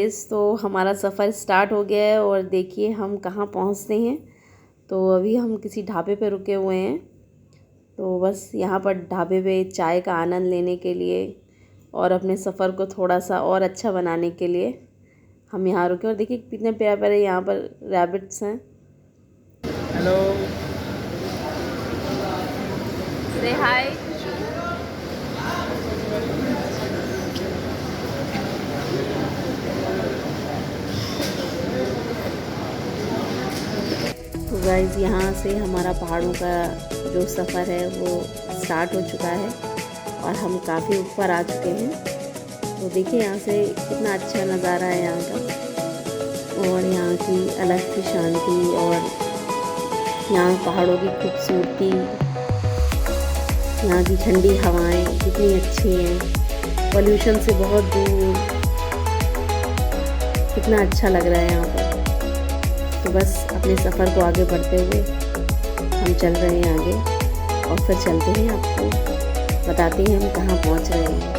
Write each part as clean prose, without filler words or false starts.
Guys, तो हमारा सफ़र start हो गया है और देखिए हम कहाँ पहुँचते हैं। तो अभी हम किसी ढाबे पे रुके हुए हैं। तो बस यहाँ पर ढाबे पे चाय का आनंद लेने के लिए और अपने सफ़र को थोड़ा सा और अच्छा बनाने के लिए हम यहाँ रुके। और देखिए कितने प्यारे प्यारे यहाँ पर रैबिट्स हैं। हेलो, से हाय। तो गाइस, यहाँ से हमारा पहाड़ों का जो सफ़र है वो स्टार्ट हो चुका है और हम काफ़ी ऊपर आ चुके हैं। तो देखिए यहाँ से कितना अच्छा नज़ारा है यहाँ का, और यहाँ की अलग सी शांति और यहाँ पहाड़ों की खूबसूरती, यहाँ की ठंडी हवाएं कितनी अच्छी हैं, पोल्यूशन से बहुत दूर, कितना अच्छा लग रहा है यहाँ पर। तो बस अपने सफ़र को आगे बढ़ते हुए हम चल रहे हैं आगे, और फिर चलते हैं, आपको बताते हैं हम कहाँ पहुँच रहे हैं।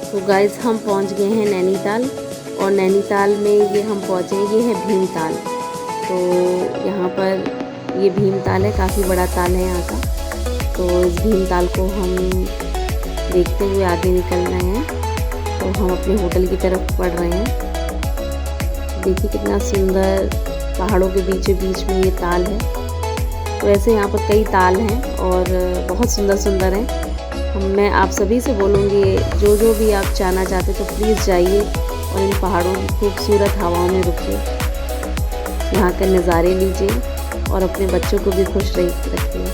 तो गाइस, हम पहुंच गए हैं नैनीताल, और नैनीताल में ये हम पहुंचे हैं, ये है भीमताल। तो यहाँ पर ये भीमताल है, काफ़ी बड़ा ताल है यहाँ का। तो इस भीमताल को हम देखते हुए आगे निकल रहे हैं। तो हम अपने होटल की तरफ बढ़ रहे हैं। देखिए कितना सुंदर पहाड़ों के बीचों बीच में ये ताल है। तो ऐसे यहाँ पर कई ताल हैं और बहुत सुंदर सुंदर हैं। मैं आप सभी से बोलूँगी, जो भी आप जाना चाहते तो प्लीज़ जाइए और इन पहाड़ों की खूबसूरत हवाओं में रुकिए, यहाँ के नज़ारे लीजिए और अपने बच्चों को भी खुश रखिए।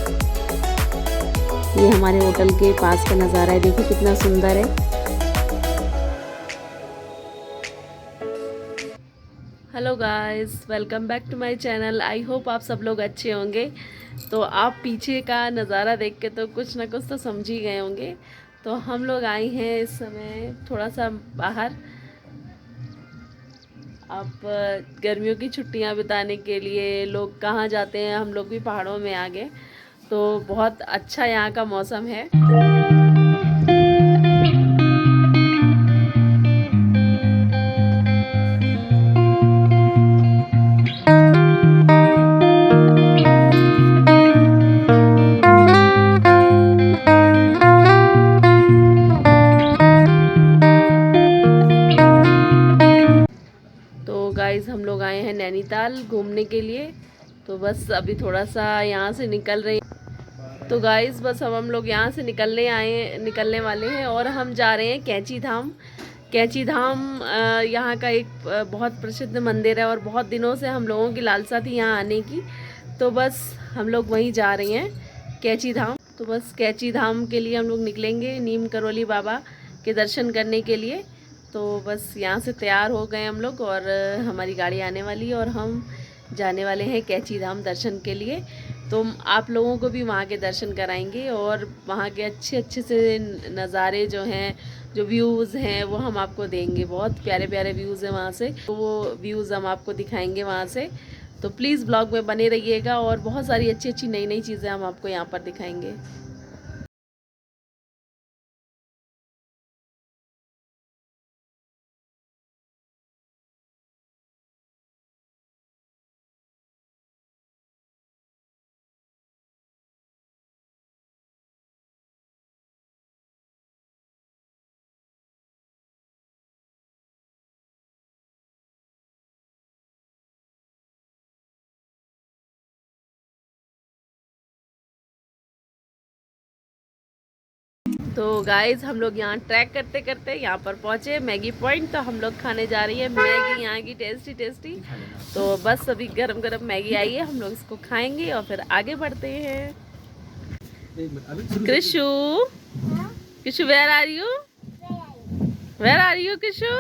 ये हमारे होटल के पास का नज़ारा है, देखिए कितना सुंदर है। Hello guys, welcome back to my channel. I hope आप सब लोग अच्छे होंगे। तो आप पीछे का नज़ारा देख के तो कुछ ना कुछ तो समझ ही गए होंगे। तो हम लोग आए हैं इस समय थोड़ा सा बाहर, अब गर्मियों की छुट्टियां बिताने के लिए लोग कहाँ जाते हैं, हम लोग भी पहाड़ों में आ गए। तो बहुत अच्छा यहाँ का मौसम है। गाइस, हम लोग आए हैं नैनीताल घूमने के लिए। तो बस अभी थोड़ा सा यहाँ से निकल रहे हैं। तो गाइस, बस हम लोग यहाँ से निकलने वाले हैं और हम जा रहे हैं कैंची धाम। कैंची धाम यहाँ का एक बहुत प्रसिद्ध मंदिर है और बहुत दिनों से हम लोगों की लालसा थी यहाँ आने की। तो बस हम लोग वहीं जा रहे हैं, कैंची धाम। तो बस कैंची धाम के लिए हम लोग निकलेंगे, नीम करौली बाबा के दर्शन करने के लिए। तो बस यहाँ से तैयार हो गए हम लोग और हमारी गाड़ी आने वाली है और हम जाने वाले हैं कैंची धाम दर्शन के लिए। तो आप लोगों को भी वहाँ के दर्शन कराएंगे और वहाँ के अच्छे अच्छे से नज़ारे जो हैं, जो व्यूज़ हैं, वो हम आपको देंगे। बहुत प्यारे प्यारे व्यूज़ हैं वहाँ से, तो वो व्यूज़ हम आपको दिखाएंगे वहाँ से। तो प्लीज़ ब्लॉग में बने रहिएगा और बहुत सारी अच्छी अच्छी नई नई चीज़ें हम आपको यहाँ पर दिखाएंगे। तो गाइस हम लोग यहाँ ट्रैक करते करते यहाँ पर पहुँचे मैगी पॉइंट। तो हम लोग खाने जा रही है मैगी यहाँ की टेस्टी टेस्टी। तो बस अभी गरम गरम मैगी आई है, हम लोग इसको खाएंगे और फिर आगे बढ़ते हैं। Krishu, Krishu where are you? Where are you Krishu?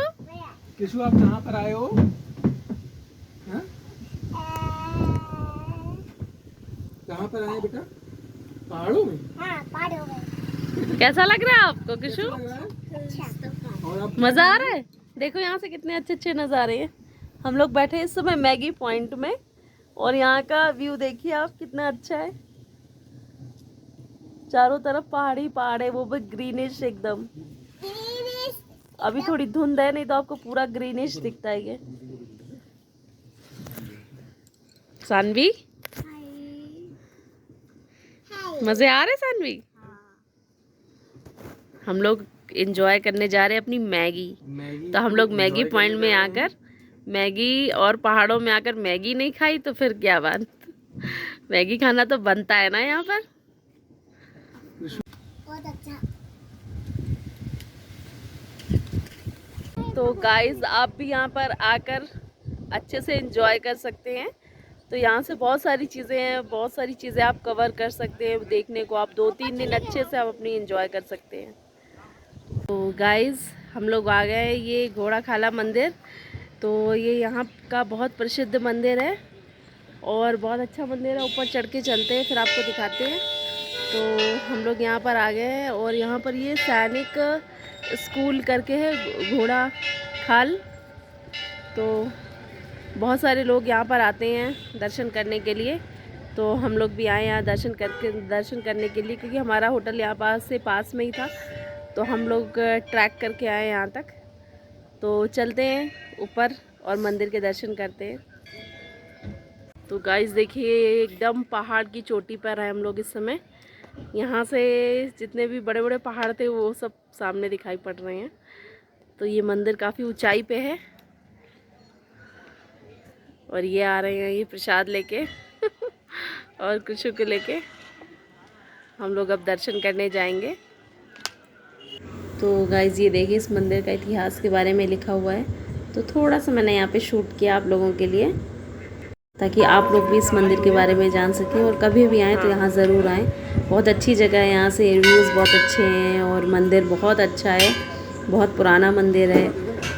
Krishu आप कहाँ पर आए हो? हाँ? कहाँ पर आए बेटा? पहाड़ों में? हाँ, पहाड़ों में। कैसा लग रहा है आपको कृषु? और आप मजा आ रहा है? देखो यहाँ से कितने अच्छे अच्छे नज़ारे हैं। हम लोग बैठे हैं इस समय मैगी पॉइंट में और यहाँ का व्यू देखिए आप कितना अच्छा है। चारों तरफ पहाड़ी पहाड़ है, वो भी ग्रीनिश एकदम। अभी थोड़ी धुंध है, नहीं तो आपको पूरा ग्रीनिश दिखता है ये। सानवी मजे आ रहे सानवी? हम लोग एंजॉय करने जा रहे हैं अपनी मैगी। तो हम लोग मैगी पॉइंट में आकर मैगी और पहाड़ों में आकर मैगी नहीं खाई तो फिर क्या बात। मैगी खाना तो बनता है ना यहाँ पर। बहुत अच्छा। तो गाइस आप भी यहाँ पर आकर अच्छे से एंजॉय कर सकते हैं। तो यहाँ से बहुत सारी चीज़ें हैं, बहुत सारी चीज़ें आप कवर कर सकते हैं देखने को। आप 2-3 दिन अच्छे से आप अपनी एंजॉय कर सकते हैं। तो गाइस हम लोग आ गए ये घोड़ा खाला मंदिर। तो ये यहाँ का बहुत प्रसिद्ध मंदिर है और बहुत अच्छा मंदिर है। ऊपर चढ़ के चलते हैं फिर आपको दिखाते हैं। तो हम लोग यहाँ पर आ गए हैं और यहाँ पर ये सैनिक स्कूल करके है घोड़ा खाल। तो बहुत सारे लोग यहाँ पर आते हैं दर्शन करने के लिए। तो हम लोग भी आए यहाँ दर्शन करने के लिए, क्योंकि हमारा होटल यहाँ पास में ही था। तो हम लोग ट्रैक करके आए यहाँ तक। तो चलते हैं ऊपर और मंदिर के दर्शन करते हैं। तो गाइस देखिए एकदम पहाड़ की चोटी पर है हम लोग इस समय। यहाँ से जितने भी बड़े बड़े पहाड़ थे वो सब सामने दिखाई पड़ रहे हैं। तो ये मंदिर काफ़ी ऊंचाई पे है और ये आ रहे हैं ये प्रसाद लेके और कृषु को लेके हम लोग अब दर्शन करने जाएंगे। तो गाइज़ ये देखिए इस मंदिर का इतिहास के बारे में लिखा हुआ है। तो थोड़ा सा मैंने यहाँ पे शूट किया आप लोगों के लिए, ताकि आप लोग भी इस मंदिर के बारे में जान सकें और कभी भी आएँ तो यहाँ ज़रूर आएँ। बहुत अच्छी जगह है, यहाँ से रिव्यूज़ बहुत अच्छे हैं और मंदिर बहुत अच्छा है। बहुत पुराना मंदिर है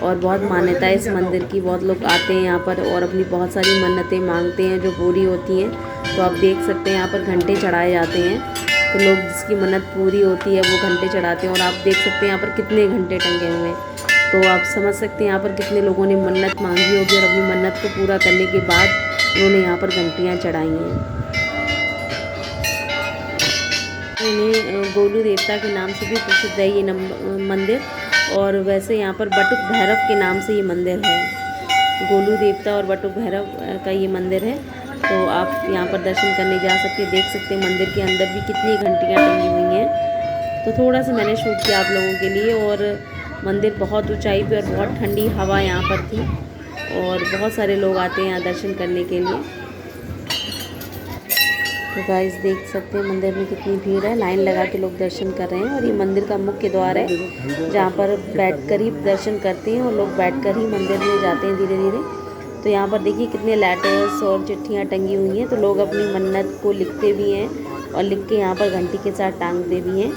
और बहुत मान्यता है इस मंदिर की। बहुत लोग आते हैं यहाँ पर और अपनी बहुत सारी मन्नतें मांगते हैं जो पूरी होती हैं। तो आप देख सकते हैं यहाँ पर घंटे चढ़ाए जाते हैं। तो लोग जिसकी मन्नत पूरी होती है वो घंटे चढ़ाते हैं और आप देख सकते हैं यहाँ पर कितने घंटे टंगे हुए हैं। तो आप समझ सकते हैं यहाँ पर कितने लोगों ने मन्नत मांगी होगी और अपनी मन्नत को पूरा करने के बाद उन्होंने यहाँ पर घंटियाँ चढ़ाई हैं। इन्हें गोलू देवता के नाम से भी प्रसिद्ध है ये मंदिर। और वैसे यहाँ पर बटुक भैरव के नाम से ये मंदिर है। गोलू देवता और बटुक भैरव का ये मंदिर है। तो आप यहाँ पर दर्शन करने जा सकते हैं। देख सकते हैं मंदिर के अंदर भी कितनी घंटियाँ टंगी हुई हैं। तो थोड़ा सा मैंने शूट किया आप लोगों के लिए। और मंदिर बहुत ऊंचाई पे और बहुत ठंडी हवा यहाँ पर थी और बहुत सारे लोग आते हैं यहाँ दर्शन करने के लिए। तो गाइस देख सकते हैं मंदिर में कितनी भीड़ है, लाइन लगा के लोग दर्शन कर रहे हैं। और ये मंदिर का मुख्य द्वार है जहाँ पर बैठकर ही दर्शन करते हैं और लोग बैठकर ही मंदिर में जाते हैं धीरे धीरे। तो यहाँ पर देखिए कितने लेटर्स और चिट्ठियाँ टंगी हुई हैं। तो लोग अपनी मन्नत को लिखते भी हैं और लिख के यहाँ पर घंटी के साथ टांगते भी हैं।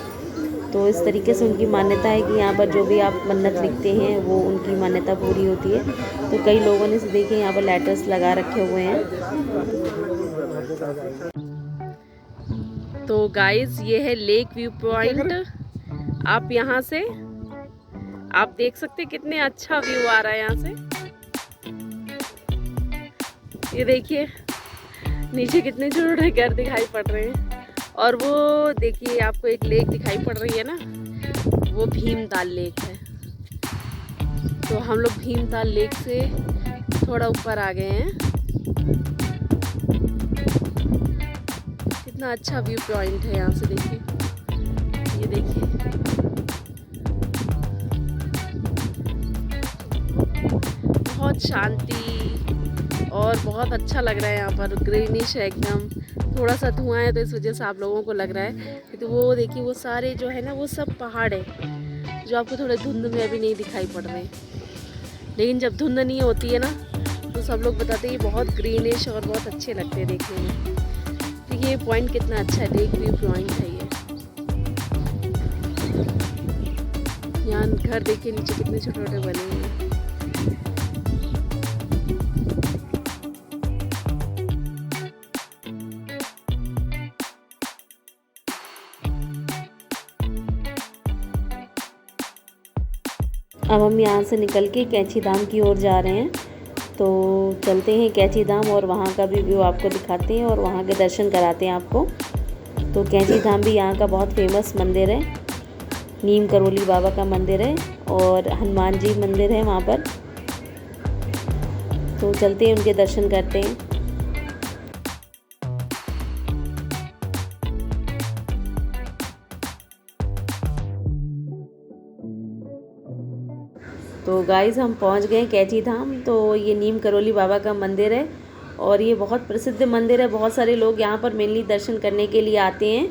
तो इस तरीके से उनकी मान्यता है कि यहाँ पर जो भी आप मन्नत लिखते हैं वो उनकी मान्यता पूरी होती है। तो कई लोगों ने देखिए यहाँ पर लेटर्स लगा रखे हुए हैं। तो गाइस ये है लेक व्यू पॉइंट। आप यहाँ से आप देख सकते हैं कितने अच्छा व्यू आ रहा है यहाँ से। ये देखिए नीचे कितने छोटे घर दिखाई पड़ रहे हैं। और वो देखिए आपको एक लेक दिखाई पड़ रही है ना, वो भीमताल लेक है। तो हम लोग भीमताल लेक से थोड़ा ऊपर आ गए हैं। कितना अच्छा व्यू पॉइंट है यहाँ से देखिए। ये देखिए बहुत शांति और बहुत अच्छा लग रहा है। यहाँ पर ग्रीनिश है एकदम, थोड़ा सा धुआं है तो इस वजह से आप लोगों को लग रहा है। तो वो देखिए वो सारे जो है ना वो सब पहाड़ है जो आपको थोड़े धुंध में अभी नहीं दिखाई पड़ रहे, लेकिन जब धुंध नहीं होती है ना तो सब लोग बताते हैं ये बहुत ग्रीनिश और बहुत अच्छे लगते हैं देखने में। देखिए ये पॉइंट कितना अच्छा है, लेक व्यू पॉइंट है ये। यहाँ घर देखिए नीचे कितने छोटे छोटे बने हुए हैं। अब हम यहाँ से निकल के कैंची धाम की ओर जा रहे हैं, तो चलते हैं कैंची धाम और वहाँ का भी व्यू आपको दिखाते हैं और वहाँ के दर्शन कराते हैं आपको। तो कैंची धाम भी यहाँ का बहुत फेमस मंदिर है, नीम करोली बाबा का मंदिर है और हनुमान जी मंदिर है वहाँ पर। तो चलते हैं उनके दर्शन करते हैं। तो गाइस हम पहुंच गए कैंची धाम। तो ये नीम करोली बाबा का मंदिर है और ये बहुत प्रसिद्ध मंदिर है। बहुत सारे लोग यहाँ पर मेनली दर्शन करने के लिए आते हैं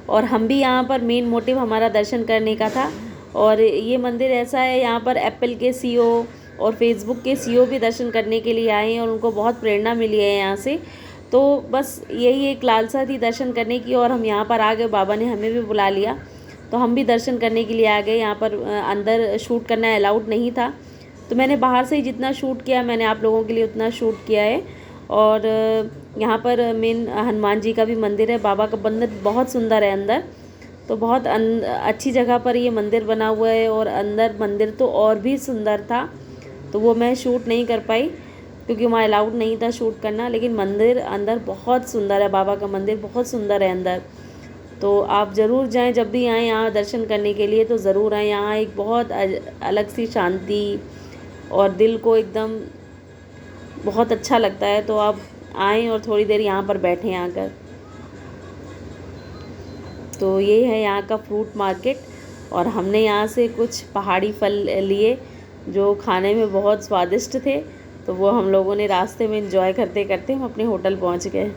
और हम भी यहाँ पर मेन मोटिव हमारा दर्शन करने का था। और ये मंदिर ऐसा है, यहाँ पर एप्पल के सीईओ और फेसबुक के सीईओ भी दर्शन करने के लिए आए हैं और उनको बहुत प्रेरणा मिली है यहाँ से। तो बस यही एक लालसा थी दर्शन करने की और हम यहाँ पर आ गए, बाबा ने हमें भी बुला लिया तो हम भी दर्शन करने के लिए आ गए। यहाँ पर अंदर शूट करना अलाउड नहीं था, तो मैंने बाहर से ही जितना शूट किया मैंने आप लोगों के लिए उतना शूट किया है। और यहाँ पर मेन हनुमान जी का भी मंदिर है, बाबा का मंदिर बहुत सुंदर है अंदर। तो बहुत अच्छी जगह पर ये मंदिर बना हुआ है और अंदर मंदिर तो और भी सुंदर था, तो वो मैं शूट नहीं कर पाई क्योंकि वहाँ अलाउड नहीं था शूट करना। लेकिन मंदिर अंदर बहुत सुंदर है, बाबा का मंदिर बहुत सुंदर है अंदर। तो आप ज़रूर जाएं, जब भी आएँ यहाँ दर्शन करने के लिए तो ज़रूर आएँ। यहाँ एक बहुत अलग सी शांति और दिल को एकदम बहुत अच्छा लगता है। तो आप आएँ और थोड़ी देर यहाँ पर बैठें आकर। तो ये है यहाँ का फ्रूट मार्केट और हमने यहाँ से कुछ पहाड़ी फल लिए जो खाने में बहुत स्वादिष्ट थे, तो वो हम लोगों ने रास्ते में एंजॉय करते करते हम अपने होटल पहुँच गए।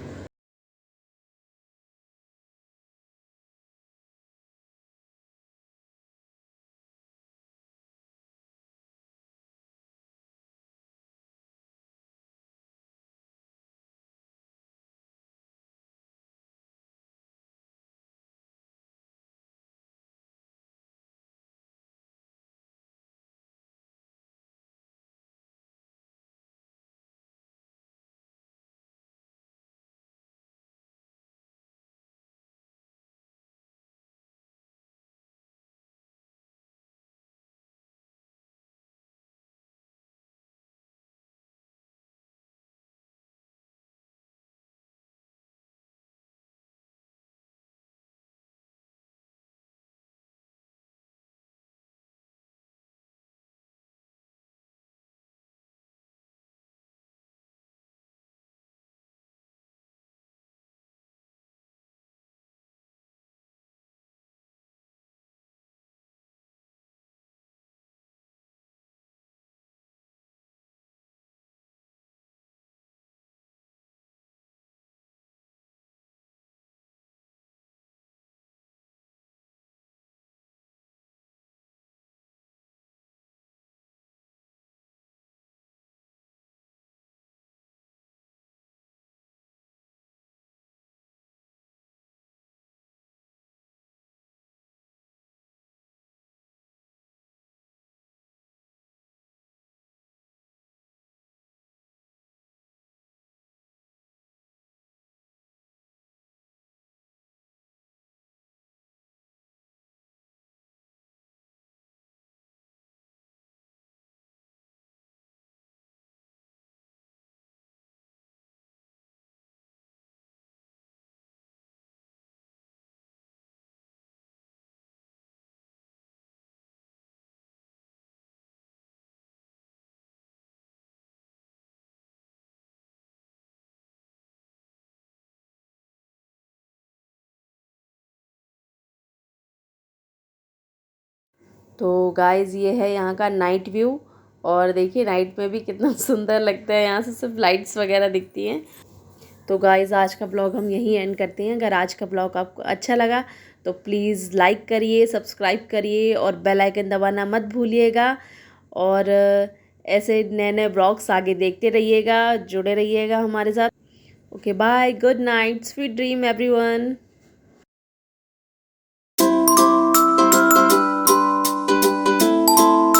तो गाइस ये है यहाँ का नाइट व्यू और देखिए नाइट में भी कितना सुंदर लगता है। यहाँ से सिर्फ लाइट्स वगैरह दिखती हैं। तो गाइज़ आज का ब्लॉग हम यहीं एंड करते हैं। अगर आज का ब्लॉग आपको अच्छा लगा तो प्लीज़ लाइक करिए, सब्सक्राइब करिए और बेल आइकन दबाना मत भूलिएगा। और ऐसे नए नए ब्लॉग्स आगे देखते रहिएगा, जुड़े रहिएगा हमारे साथ। Okay bye, good night, sweet dream everyone.